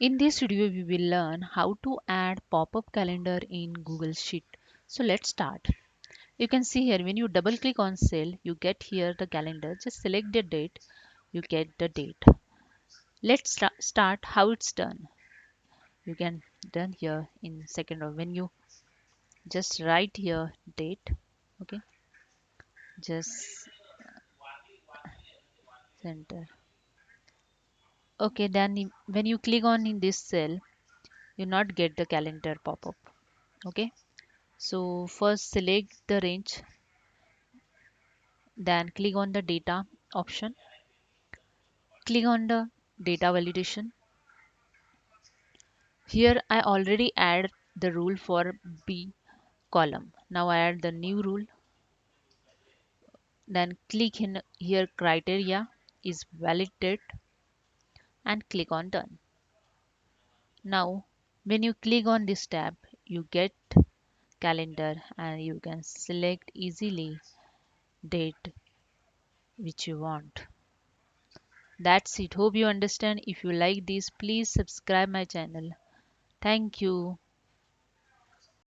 In this video, we will learn how to add pop-up calendar in Google Sheet. So let's start. You can see here when you double click on cell, you get here the calendar. Just select the date, you get the date. Let's start how it's done. You can done here in second row. When you just write here date, okay, just center. Okay, then when you click on in this cell, you not get the calendar pop-up. Okay, so first select the range, then click on the data option, click on the data validation. Here I already add the rule for B column. Now I add the new rule, then click in here criteria is validate and click on done. Now when you click on this tab, you get calendar and you can select easily date which you want. That's it. Hope you understand. If you like this, please subscribe my channel. Thank you.